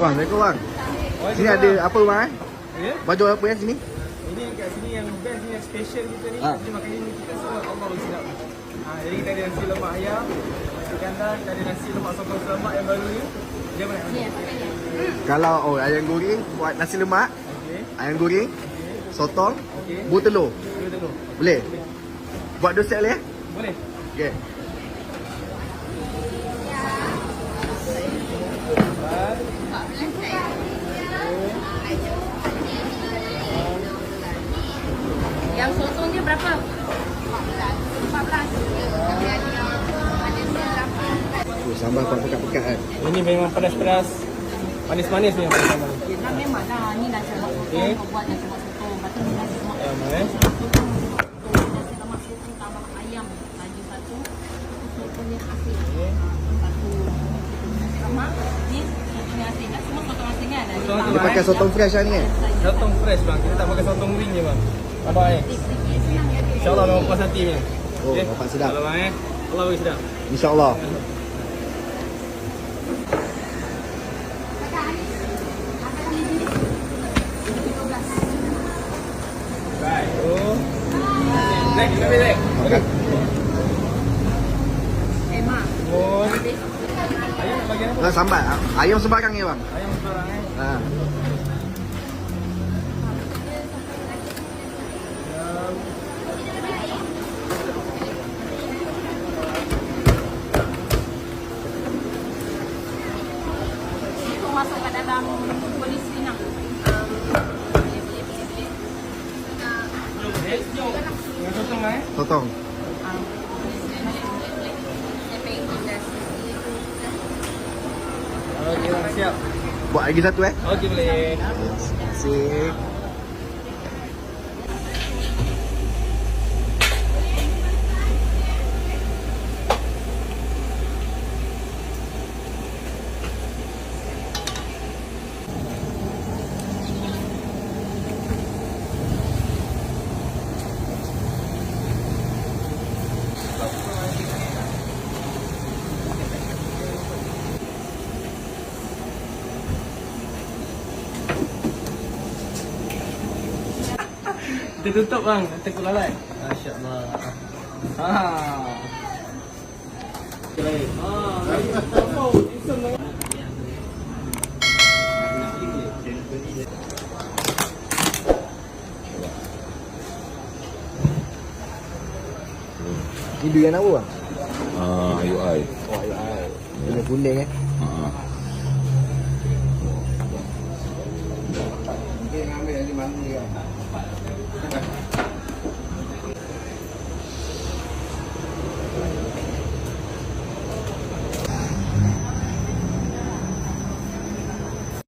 Wah, Assalamualaikum bang. Sini ada apa bang? Ya? Baju apa yang sini? Ini yang kat sini yang best ni, yang special kita ni. Ah. Kita makan ini kita semua Allah sedap. Jadi kita ada nasi lemak ayam, nasi kandar, kita ada nasi lemak sokong selamat yang baru ni. Dia mana? Kalau ayam goreng buat nasi lemak, Okey. ayam goreng, sotong, Okey. bubur telur. Dua telur. Boleh? Buat 2 set boleh? Boleh. Okey. Yang sotong dia berapa? 14. Sambal pak pekat-pekat kan. Ini memang pedas-pedas. Manis-manis ni yang pertama ni. Dia memang dah ni dah lemak sotong, kau buat nasi lemak sotong. Lepas tu nasi lemak Ya, sotong. mana? Nasi lemak sotong tambah ayam lagi satu. Sotongnya asin. Satu nasi lemak. Ni sotongnya asin kan? Semua sotong asin kan? Sotong Dia pakai sotong fresh lah ni kan? Sotong fresh bang. Kita tak pakai sotong wing je bang. Nampak ni? InsyaAllah memang puas hati punya. Oh, nampak sedap. Kalau bang Allah bagi sedap. InsyaAllah. Oh. Nek, kita balik. Okey. Mak. Oh. Ayam nak bagi apa? Nah, sambal. Ayam sembarang ni bang. Ayam sebarang Ha. Itu masuk ke dalam polis Sina. Yang sotong Sotong. Okey bang, siap. Buat lagi satu Okey boleh. Terima kasih. Kita tutup bang, tekuk lalai. Masya-Allah. Ha. Baik. Ni durian apa bang? UI. Oh, ayo. Kuning kuning Dia ambil yang di mana ni kan?